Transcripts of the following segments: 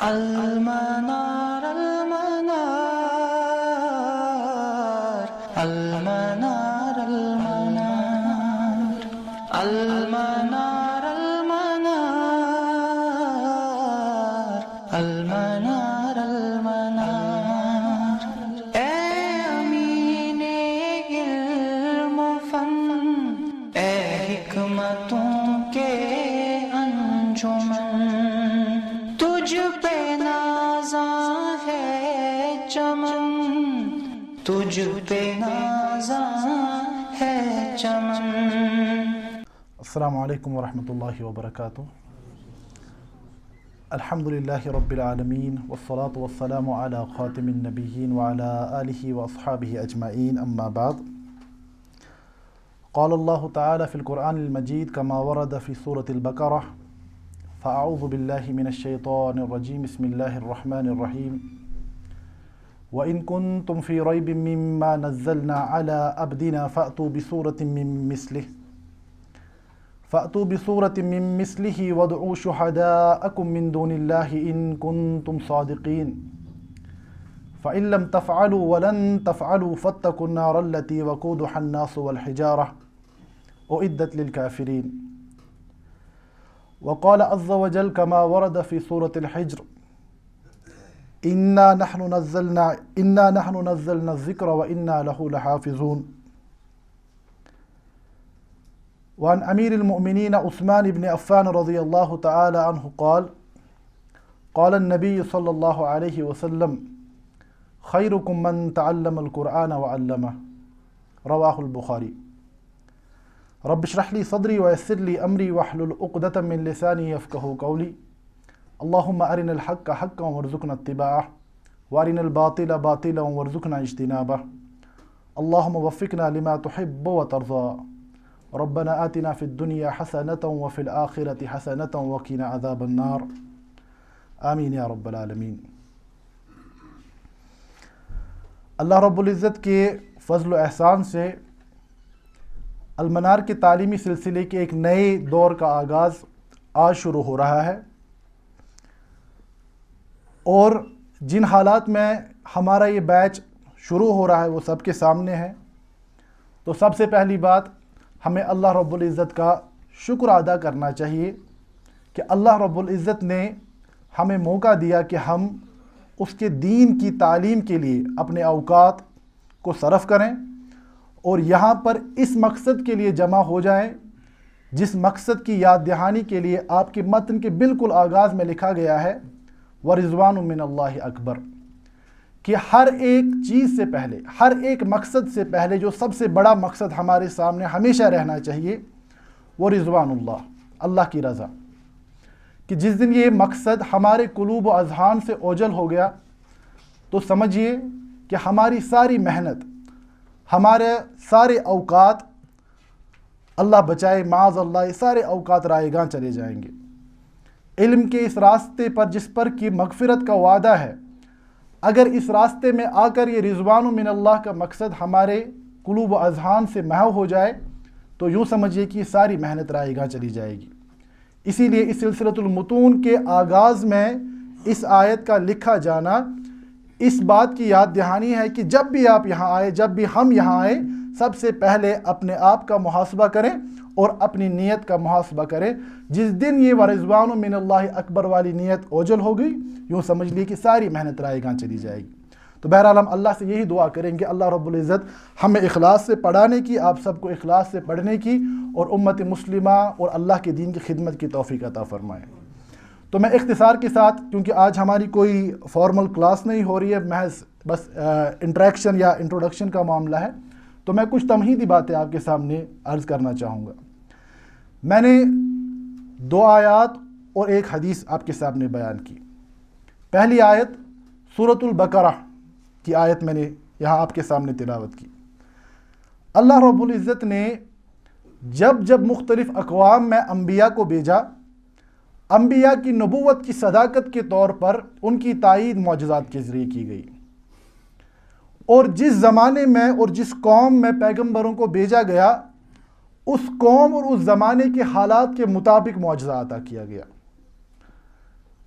المنار المنار المنار المنار المنار المنار المنار المنار اے امین علم و فن، اے حکمتوں کے انجمن، تجھ پہ نازاں ہے چمن، تجھ پہ نازاں ہے چمن۔ السلام علیکم ورحمۃ اللہ وبرکاتہ۔ الحمد للہ رب العالمین والصلاة والسلام علی خاتم النبیین وعلی آلہ واصحابہ اجمعین، اما بعد۔ قال اللہ تعالی فی القرآن المجید کما ورد فی سورة البقرہ، فاعوذ باللہ من الشیطان الرجیم، بسم اللہ الرحمن الرحیم۔ وَإِن كُنتُمْ فِي رَيْبٍ مِّمَّا نَزَّلْنَا عَلَىٰ عَبْدِنَا فَأْتُوا بِسُورَةٍ مِّن مِّثْلِهِ وَادْعُوا شُهَدَاءَكُم مِّن دُونِ اللَّهِ إِن كُنتُمْ صَادِقِينَ فَإِن لَّمْ تَفْعَلُوا وَلَن تَفْعَلُوا فَاتَّقُوا النَّارَ الَّتِي وَقُودُهَا النَّاسُ وَالْحِجَارَةُ أُعِدَّتْ لِلْكَافِرِينَ۔ وقال عز وجل كما ورد في سورة الحجر، إنا نحن نزلنا الذكر وإنا له لحافظون۔ وعن أمير المؤمنين عثمان بن عفان رضي الله تعالى عنه قال قال النبي صلى الله عليه وسلم خيركم من تعلم القرآن وعلمه، رواه البخاري۔ رب اشرح لي صدري ويسر لي أمري واحلل عقدة من لساني يفقهوا قولي، اللهم أرنا الحق حقا وارزقنا اتباعه وأرنا الباطل باطلا وارزقنا اجتنابه، اللهم وفقنا لما تحب وترضى، ربنا آتنا في الدنيا حسنة وفي الآخرة حسنة وقنا عذاب النار، آمین یا رب العالمین۔ اللہ رب العزت کے فضل و احسان سے المنار کے تعلیمی سلسلے کے ایک نئے دور کا آغاز آج شروع ہو رہا ہے، اور جن حالات میں ہمارا یہ بیچ شروع ہو رہا ہے وہ سب کے سامنے ہے۔ تو سب سے پہلی بات، ہمیں اللہ رب العزت کا شکر ادا کرنا چاہیے کہ اللہ رب العزت نے ہمیں موقع دیا کہ ہم اس کے دین کی تعلیم کے لیے اپنے اوقات کو صرف کریں، اور یہاں پر اس مقصد کے لیے جمع ہو جائیں جس مقصد کی یاد دہانی کے لیے آپ کے متن کے بالکل آغاز میں لکھا گیا ہے وَرِضْوَانٌ مِّنَ اللَّهِ اکبر، کہ ہر ایک چیز سے پہلے، ہر ایک مقصد سے پہلے جو سب سے بڑا مقصد ہمارے سامنے ہمیشہ رہنا چاہیے وہ رضوان اللہ، اللہ کی رضا۔ کہ جس دن یہ مقصد ہمارے قلوب و اذہان سے اوجل ہو گیا تو سمجھیے کہ ہماری ساری محنت، ہمارے سارے اوقات، اللہ بچائے معاذ اللہ، یہ سارے اوقات رائے گاں چلے جائیں گے۔ علم کے اس راستے پر جس پر کی مغفرت کا وعدہ ہے، اگر اس راستے میں آ کر یہ رضوان من اللہ کا مقصد ہمارے قلوب و اذہان سے محو ہو جائے تو یوں سمجھیے کہ یہ ساری محنت رائے گاں چلی جائے گی۔ اسی لیے اس سلسلۃ المتون کے آغاز میں اس آیت کا لکھا جانا اس بات کی یاد دہانی ہے کہ جب بھی آپ یہاں آئے، جب بھی ہم یہاں آئے، سب سے پہلے اپنے آپ کا محاسبہ کریں اور اپنی نیت کا محاسبہ کریں۔ جس دن یہ ورضوان من اللہ اکبر والی نیت اوجل ہو گئی، یوں سمجھ لیے کہ ساری محنت رائے گاں چلی جائے گی۔ تو بہرحال ہم اللہ سے یہی دعا کریں کہ اللہ رب العزت ہمیں اخلاص سے پڑھانے کی، آپ سب کو اخلاص سے پڑھنے کی، اور امت مسلمہ اور اللہ کے دین کی خدمت کی توفیق عطا فرمائے۔ تو میں اختصار کے ساتھ، کیونکہ آج ہماری کوئی فارمل کلاس نہیں ہو رہی ہے، محض بس انٹریکشن یا انٹروڈکشن کا معاملہ ہے، تو میں کچھ تمہیدی باتیں آپ کے سامنے عرض کرنا چاہوں گا۔ میں نے 2 آیات اور ایک حدیث آپ کے سامنے بیان کی۔ پہلی آیت سورۃ البقرہ کی آیت میں نے یہاں آپ کے سامنے تلاوت کی۔ اللہ رب العزت نے جب جب مختلف اقوام میں انبیاء کو بھیجا، انبیاء کی نبوت کی صداقت کے طور پر ان کی تائید معجزات کے ذریعے کی گئی، اور جس زمانے میں اور جس قوم میں پیغمبروں کو بھیجا گیا، اس قوم اور اس زمانے کے حالات کے مطابق معجزہ عطا کیا گیا۔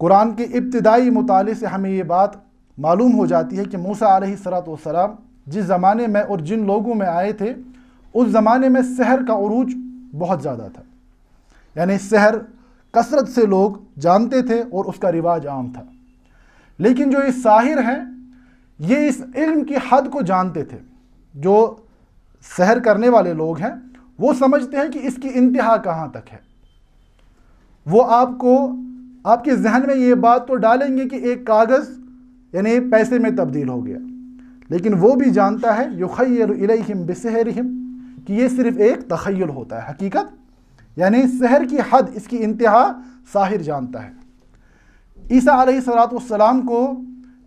قرآن کے ابتدائی مطالعے سے ہمیں یہ بات معلوم ہو جاتی ہے کہ موسیٰ علیہ السلام جس زمانے میں اور جن لوگوں میں آئے تھے اس زمانے میں سحر کا عروج بہت زیادہ تھا، یعنی سحر کثرت سے لوگ جانتے تھے اور اس کا رواج عام تھا. لیکن جو یہ ساحر ہیں یہ اس علم کی حد کو جانتے تھے. جو سحر کرنے والے لوگ ہیں وہ سمجھتے ہیں کہ اس کی انتہا کہاں تک ہے. وہ آپ کے ذہن میں یہ بات تو ڈالیں گے کہ ایک کاغذ یعنی پیسے میں تبدیل ہو گیا، لیکن وہ بھی جانتا ہے یخیل الیہم بسحرہم کہ یہ صرف ایک تخیل ہوتا ہے، حقیقت یعنی سحر کی حد، اس کی انتہا ساحر جانتا ہے. عیسیٰ علیہ السلام کو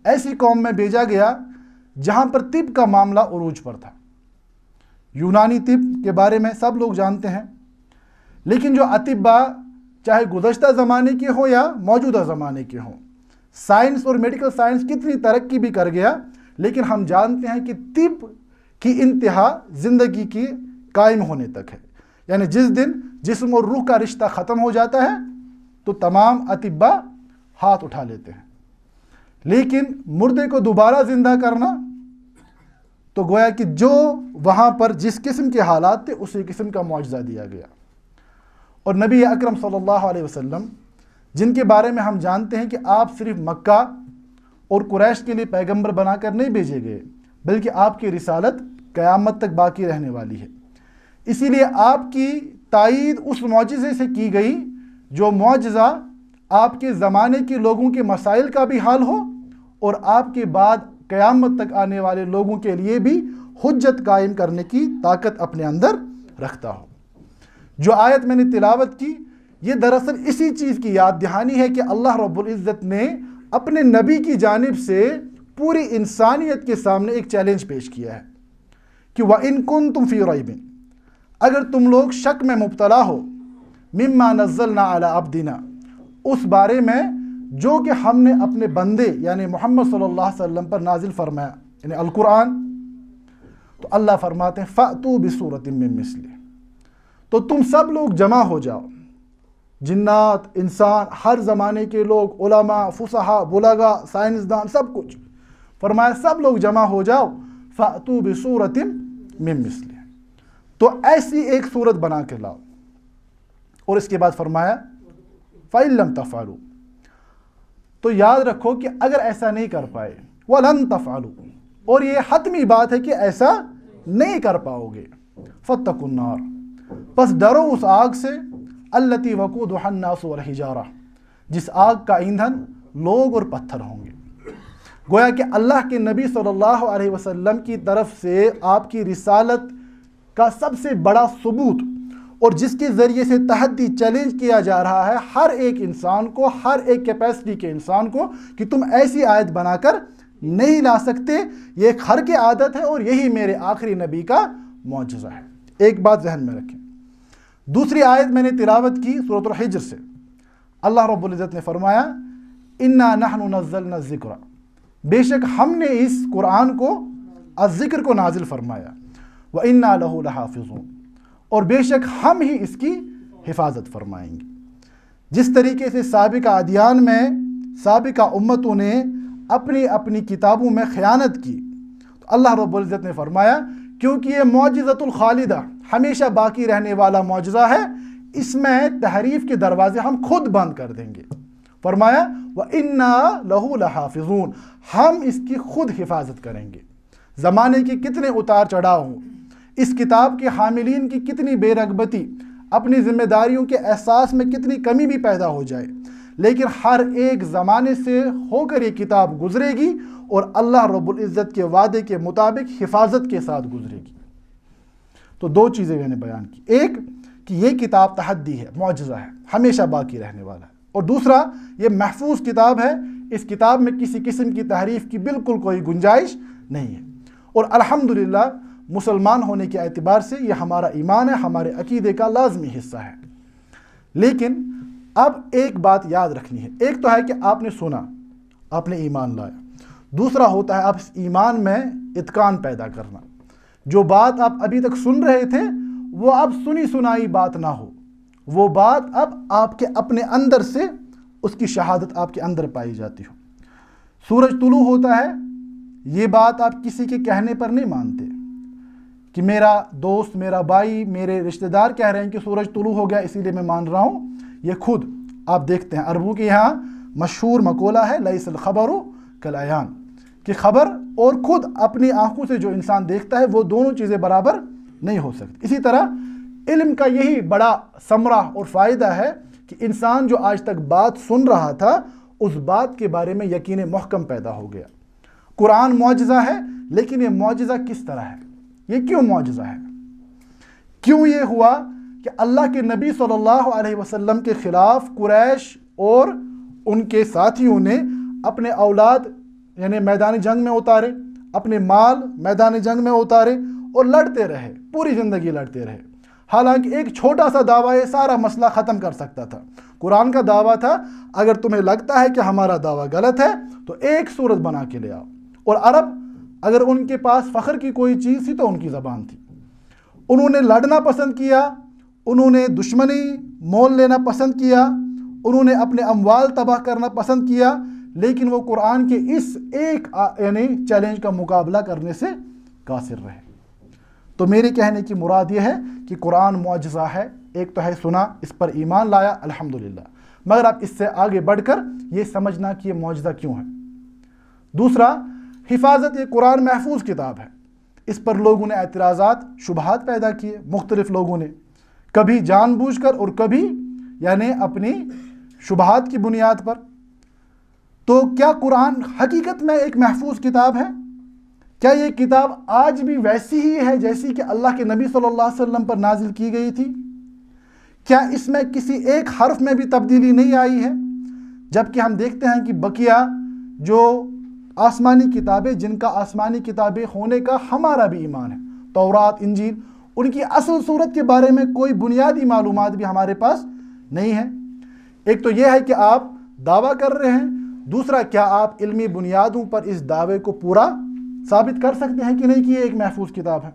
ایسی قوم میں بھیجا گیا جہاں پر طب کا معاملہ عروج پر تھا. یونانی طب کے بارے میں سب لوگ جانتے ہیں، لیکن جو اطباء چاہے گزشتہ زمانے کے ہوں یا موجودہ زمانے کے ہوں، سائنس اور میڈیکل سائنس کتنی ترقی بھی کر گیا، لیکن ہم جانتے ہیں کہ طب کی انتہا زندگی کی قائم ہونے تک ہے. یعنی جس دن جسم اور روح کا رشتہ ختم ہو جاتا ہے تو تمام اطباء ہاتھ اٹھا لیتے ہیں. لیکن مردے کو دوبارہ زندہ کرنا تو گویا کہ جو وہاں پر جس قسم کے حالات تھے اسی قسم کا معجزہ دیا گیا. اور نبی اکرم صلی اللہ علیہ وسلم جن کے بارے میں ہم جانتے ہیں کہ آپ صرف مکہ اور قریش کے لیے پیغمبر بنا کر نہیں بھیجے گئے، بلکہ آپ کی رسالت قیامت تک باقی رہنے والی ہے. اسی لیے آپ کی تائید اس معجزے سے کی گئی جو معجزہ آپ کے زمانے کے لوگوں کے مسائل کا بھی حل ہو اور آپ کے بعد قیامت تک آنے والے لوگوں کے لیے بھی حجت قائم کرنے کی طاقت اپنے اندر رکھتا ہو. جو آیت میں نے تلاوت کی یہ دراصل اسی چیز کی یاد دہانی ہے کہ اللہ رب العزت نے اپنے نبی کی جانب سے پوری انسانیت کے سامنے ایک چیلنج پیش کیا ہے کہ وَإِن كُنتُمْ فِي رَيْبٍ، اگر تم لوگ شک میں مبتلا ہو، مِمَّا نَزَّلْنَا عَلَىٰ عَبْدِنَا، اس بارے میں جو کہ ہم نے اپنے بندے یعنی محمد صلی اللہ علیہ وسلم پر نازل فرمایا یعنی القرآن، تو اللہ فرماتے ہیں فَأْتُوا بِسُورَةٍ مِّن مِّثْلِهِ، تو تم سب لوگ جمع ہو جاؤ، جنات، انسان، ہر زمانے کے لوگ، علماء، فصحاء، بلغاء، سائنسدان، سب کچھ فرمایا سب لوگ جمع ہو جاؤ، فَأْتُوا بِسُورَةٍ مِّن مِّثْلِهِ، تو ایسی ایک صورت بنا کے لاؤ. اور اس کے بعد فرمایا فَإِن لَمْ تَفْعَلُوا، تو یاد رکھو کہ اگر ایسا نہیں کر پائے، وَلَن تَفْعَلُوا، اور یہ حتمی بات ہے کہ ایسا نہیں کر پاؤ گے، فَاتَّقُوا النَّارَ، پس ڈرو اس آگ سے، الَّتِي وَقُودُهَا النَّاسُ وَالْحِجَارَةُ، جس آگ کا ایندھن لوگ اور پتھر ہوں گے. گویا کہ اللہ کے نبی صلی اللہ علیہ وسلم کی طرف سے آپ کی رسالت کا سب سے بڑا ثبوت اور جس کے ذریعے سے تحدی چیلنج کیا جا رہا ہے ہر ایک انسان کو، ہر ایک کیپیسٹی کے انسان کو، کہ تم ایسی آیت بنا کر نہیں لا سکتے، یہ ایک ہر کے عادت ہے اور یہی میرے آخری نبی کا معجزہ ہے. ایک بات ذہن میں رکھیں. دوسری آیت میں نے تلاوت کی سورۃ الحجر سے. اللہ رب العزت نے فرمایا اِنَّا نَحْنُ نَزَّلْنَا الذِّكْرَ، بے شک ہم نے اس قرآن کو، الذکر کو نازل فرمایا، وَإِنَّا لَهُ لَحَافِظُونَ، اور بے شک ہم ہی اس کی حفاظت فرمائیں گے. جس طریقے سے سابقہ ادیان میں سابقہ امتوں نے اپنی اپنی کتابوں میں خیانت کی، تو اللہ رب العزت نے فرمایا کیونکہ یہ معجزۃ الخالدہ، ہمیشہ باقی رہنے والا معجزہ ہے، اس میں تحریف کے دروازے ہم خود بند کر دیں گے. فرمایا وَإِنَّا لَهُ لَحَافِظُونَ، ہم اس کی خود حفاظت کریں گے. زمانے کے کتنے اتار چڑھاؤ ہوں، اس کتاب کے حاملین کی کتنی بے رغبتی، اپنی ذمہ داریوں کے احساس میں کتنی کمی بھی پیدا ہو جائے، لیکن ہر ایک زمانے سے ہو کر یہ کتاب گزرے گی اور اللہ رب العزت کے وعدے کے مطابق حفاظت کے ساتھ گزرے گی. تو دو چیزیں میں نے بیان کی، ایک کہ یہ کتاب تحدی ہے، معجزہ ہے، ہمیشہ باقی رہنے والا ہے، اور دوسرا یہ محفوظ کتاب ہے، اس کتاب میں کسی قسم کی تحریف کی بالکل کوئی گنجائش نہیں ہے. اور الحمدللہ مسلمان ہونے کے اعتبار سے یہ ہمارا ایمان ہے، ہمارے عقیدے کا لازمی حصہ ہے. لیکن اب ایک بات یاد رکھنی ہے، ایک تو ہے کہ آپ نے سنا، آپ نے ایمان لایا، دوسرا ہوتا ہے آپ اس ایمان میں اتقان پیدا کرنا. جو بات آپ ابھی تک سن رہے تھے وہ اب سنی سنائی بات نہ ہو، وہ بات اب آپ کے اپنے اندر سے اس کی شہادت آپ کے اندر پائی جاتی ہو۔ سورج طلوع ہوتا ہے، یہ بات آپ کسی کے کہنے پر نہیں مانتے کہ میرا دوست، میرا بھائی، میرے رشتہ دار کہہ رہے ہیں کہ سورج طلوع ہو گیا اسی لیے میں مان رہا ہوں۔ یہ خود آپ دیکھتے ہیں عربوں کے یہاں مشہور مقولہ ہے لیس الخبر کالعیان، کہ خبر اور خود اپنی آنکھوں سے جو انسان دیکھتا ہے وہ دونوں چیزیں برابر نہیں ہو سکتی۔ اسی طرح علم کا یہی بڑا ثمرہ اور فائدہ ہے کہ انسان جو آج تک بات سن رہا تھا اس بات کے بارے میں یقین محکم پیدا ہو گیا۔ قرآن معجزہ ہے، لیکن یہ معجزہ کس طرح ہے؟ یہ کیوں معجزہ ہے؟ کیوں یہ ہوا کہ اللہ کے نبی صلی اللہ علیہ وسلم کے خلاف قریش اور ان کے ساتھیوں نے اپنے اولاد یعنی میدان جنگ میں اتارے، اپنے مال میدان جنگ میں اتارے اور لڑتے رہے، پوری زندگی لڑتے رہے؟ حالانکہ ایک چھوٹا سا دعویٰ یہ سارا مسئلہ ختم کر سکتا تھا۔ قرآن کا دعویٰ تھا اگر تمہیں لگتا ہے کہ ہمارا دعویٰ غلط ہے تو ایک سورت بنا کے لے آؤ۔ اور عرب اگر ان کے پاس فخر کی کوئی چیز تھی تو ان کی زبان تھی۔ انہوں نے لڑنا پسند کیا، انہوں نے دشمنی مول لینا پسند کیا، انہوں نے اپنے اموال تباہ کرنا پسند کیا، لیکن وہ قرآن کے اس ایک یعنی چیلنج کا مقابلہ کرنے سے قاصر رہے۔ تو میرے کہنے کی مراد یہ ہے کہ قرآن معجزہ ہے، ایک تو ہے سنا، اس پر ایمان لایا الحمدللہ، مگر اب اس سے آگے بڑھ کر یہ سمجھنا کہ یہ معجزہ کیوں ہے۔ دوسرا، حفاظت، یہ قرآن محفوظ کتاب ہے، اس پر لوگوں نے اعتراضات، شبہات پیدا کیے، مختلف لوگوں نے، کبھی جان بوجھ کر اور کبھی یعنی اپنی شبہات کی بنیاد پر۔ تو کیا قرآن حقیقت میں ایک محفوظ کتاب ہے؟ کیا یہ کتاب آج بھی ویسی ہی ہے جیسی کہ اللہ کے نبی صلی اللہ علیہ وسلم پر نازل کی گئی تھی؟ کیا اس میں کسی ایک حرف میں بھی تبدیلی نہیں آئی ہے؟ جبکہ ہم دیکھتے ہیں کہ بقیہ جو آسمانی کتابیں، جن کا آسمانی کتابیں ہونے کا ہمارا بھی ایمان ہے، تورات، انجیل، ان کی اصل صورت کے بارے میں کوئی بنیادی معلومات بھی ہمارے پاس نہیں ہے۔ ایک تو یہ ہے کہ آپ دعویٰ کر رہے ہیں، دوسرا کیا آپ علمی بنیادوں پر اس دعوے کو پورا ثابت کر سکتے ہیں کہ نہیں کہ یہ ایک محفوظ کتاب ہے؟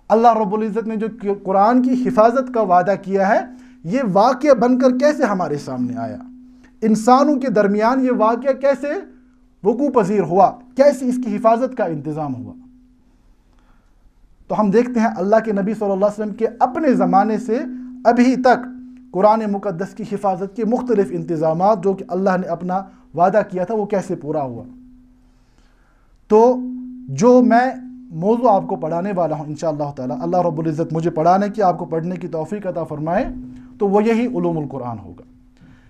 اللہ رب العزت نے جو قرآن کی حفاظت کا وعدہ کیا ہے، یہ واقعہ بن کر کیسے ہمارے سامنے آیا؟ انسانوں کے درمیان یہ واقعہ کیسے وقوع پذیر ہوا؟ کیسے اس کی حفاظت کا انتظام ہوا؟ تو ہم دیکھتے ہیں اللہ کے نبی صلی اللہ علیہ وسلم کے اپنے زمانے سے ابھی تک قرآن مقدس کی حفاظت کے مختلف انتظامات جو کہ اللہ نے اپنا وعدہ کیا تھا وہ کیسے پورا ہوا۔ تو جو میں موضوع آپ کو پڑھانے والا ہوں انشاءاللہ تعالی، اللہ رب العزت مجھے پڑھانے کی، آپ کو پڑھنے کی توفیق عطا فرمائے، تو وہ یہی علوم القرآن ہوگا۔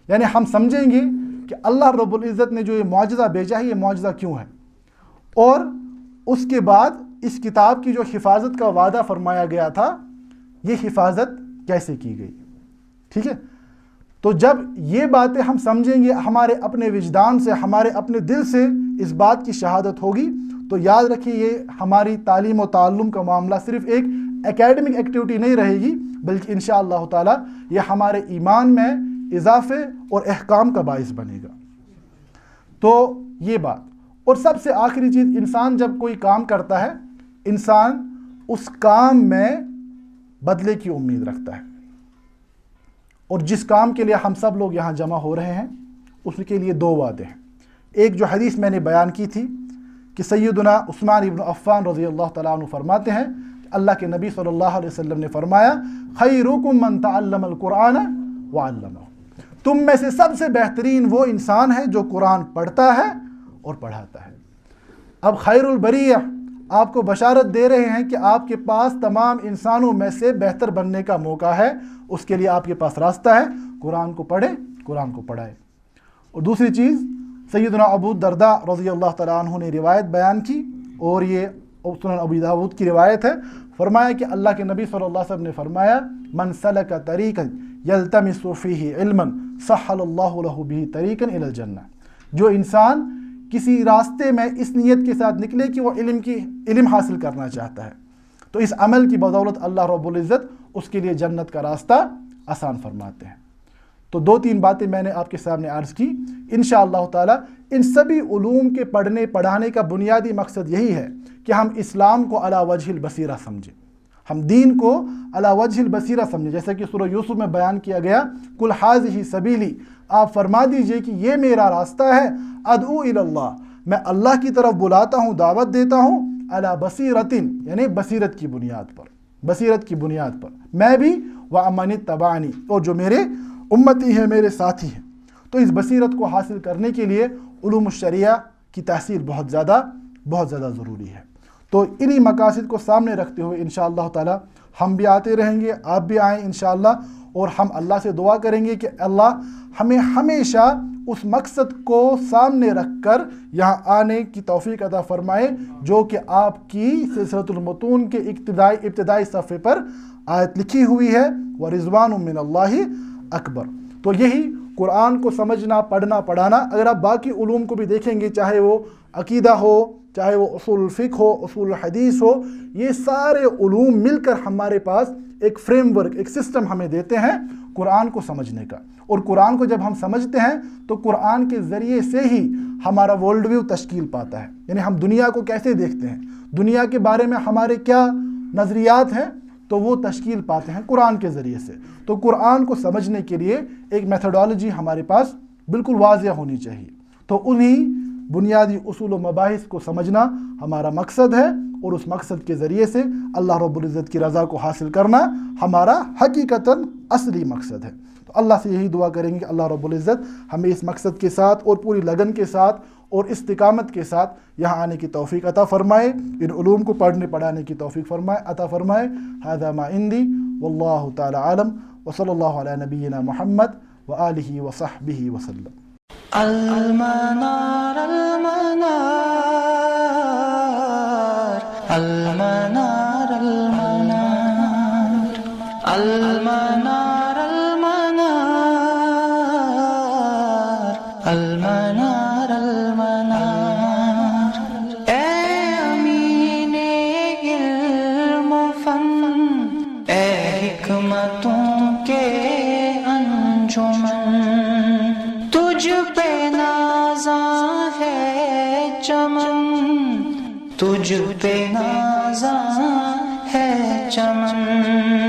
یعنی ہم سمجھیں گے کہ اللہ رب العزت نے جو یہ معجزہ بھیجا ہے، یہ معجزہ کیوں ہے، اور اس کے بعد اس کتاب کی جو حفاظت کا وعدہ فرمایا گیا تھا، یہ حفاظت کیسے کی گئی۔ ٹھیک ہے؟ تو جب یہ باتیں ہم سمجھیں گے، ہمارے اپنے وجدان سے، ہمارے اپنے دل سے اس بات کی شہادت ہوگی، تو یاد رکھیے یہ ہماری تعلیم و تعلم کا معاملہ صرف ایک اکیڈمک ایکٹیویٹی نہیں رہے گی، بلکہ انشاءاللہ تعالی یہ ہمارے ایمان میں اضافے اور احکام کا باعث بنے گا۔ تو یہ بات، اور سب سے آخری چیز، انسان جب کوئی کام کرتا ہے، انسان اس کام میں بدلے کی امید رکھتا ہے، اور جس کام کے لیے ہم سب لوگ یہاں جمع ہو رہے ہیں اس کے لیے دو وعدے ہیں۔ ایک جو حدیث میں نے بیان کی تھی کہ سیدنا عثمان ابن عفان رضی اللہ تعالیٰ عنہ فرماتے ہیں کہ اللہ کے نبی صلی اللہ علیہ وسلم نے فرمایا، خیرکم من تعلم القرآن وعلمہ، تم میں سے سب سے بہترین وہ انسان ہے جو قرآن پڑھتا ہے اور پڑھاتا ہے۔ اب خیر البریہ آپ کو بشارت دے رہے ہیں کہ آپ کے پاس تمام انسانوں میں سے بہتر بننے کا موقع ہے، اس کے لیے آپ کے پاس راستہ ہے، قرآن کو پڑھیں، قرآن کو پڑھائیں۔ اور دوسری چیز، سیدنا ابو الدرداء رضی اللہ تعالیٰ عنہ نے روایت بیان کی، اور یہ سنن ابی داؤد کی روایت ہے، فرمایا کہ اللہ کے نبی صلی اللہ علیہ وسلم نے فرمایا، من سلک طریقا یلتمس فیہ علما سہل اللہ لہ بہ طریقا الی الجنہ، جو انسان کسی راستے میں اس نیت کے ساتھ نکلے کہ وہ علم حاصل کرنا چاہتا ہے، تو اس عمل کی بدولت اللہ رب العزت اس کے لیے جنت کا راستہ آسان فرماتے ہیں۔ تو دو تین باتیں میں نے آپ کے سامنے عرض کی۔ انشاءاللہ تعالی ان سبھی علوم کے پڑھنے پڑھانے کا بنیادی مقصد یہی ہے کہ ہم اسلام کو علی وجہ البصیرہ سمجھیں، ہم دین کو علی وجہ البصیرہ سمجھیں، جیسا کہ سورہ یوسف میں بیان کیا گیا، قل ھذہ سبیلی، آپ فرما دیجئے کہ یہ میرا راستہ ہے، ادعو الی اللہ، میں اللہ کی طرف بلاتا ہوں، دعوت دیتا ہوں، علی بصیرۃ، یعنی بصیرت کی بنیاد پر، بصیرت کی بنیاد پر، میں بھی ومن اتبعنی، اور جو میرے امتی ہیں، میرے ساتھی ہیں۔ تو اس بصیرت کو حاصل کرنے کے لیے علوم الشریعہ کی تحصیل بہت زیادہ ضروری ہے۔ تو انہی مقاصد کو سامنے رکھتے ہوئے انشاءاللہ تعالی ہم بھی آتے رہیں گے، آپ بھی آئیں انشاءاللہ، اور ہم اللہ سے دعا کریں گے کہ اللہ ہمیں ہمیشہ اس مقصد کو سامنے رکھ کر یہاں آنے کی توفیق عطا فرمائے جو کہ آپ کی سلسلۃ المتون کے ابتدائی صفحے پر آیت لکھی ہوئی ہے، وَرِضْوَانٌ مِّنَ اللَّهِ اکبر۔ تو یہی قرآن کو سمجھنا، پڑھنا، پڑھانا۔ اگر آپ باقی علوم کو بھی دیکھیں گے، چاہے وہ عقیدہ ہو، چاہے وہ اصول الفقہ ہو، اصول الحدیث ہو، یہ سارے علوم مل کر ہمارے پاس ایک فریم ورک، ایک سسٹم ہمیں دیتے ہیں قرآن کو سمجھنے کا۔ اور قرآن کو جب ہم سمجھتے ہیں تو قرآن کے ذریعے سے ہی ہمارا ورلڈ ویو تشکیل پاتا ہے، یعنی ہم دنیا کو کیسے دیکھتے ہیں، دنیا کے بارے میں ہمارے کیا نظریات ہیں، تو وہ تشکیل پاتے ہیں قرآن کے ذریعے سے۔ تو قرآن کو سمجھنے کے لیے ایک میتھڈالوجی ہمارے پاس بالکل واضح ہونی چاہیے۔ تو انہی بنیادی اصول و مباحث کو سمجھنا ہمارا مقصد ہے، اور اس مقصد کے ذریعے سے اللہ رب العزت کی رضا کو حاصل کرنا ہمارا حقیقتاً اصلی مقصد ہے۔ تو اللہ سے یہی دعا کریں گے کہ اللہ رب العزت ہمیں اس مقصد کے ساتھ اور پوری لگن کے ساتھ اور استقامت کے ساتھ یہاں آنے کی توفیق عطا فرمائے، ان علوم کو پڑھنے پڑھانے کی توفیق فرمائے عطا فرمائے۔ ھذا ما عندی واللہ تعالی عالم، وصلی اللہ علی نبینا محمد وآلہ وصحبہ وسلم۔ المنار المنار المنار المنار المنار المنار المنار المنار، اے امین علم و فن، اے حکمتوں کے انجمن، تجھ پہ نازاں ہے چمن، تجھ پہ نازاں ہے چمن۔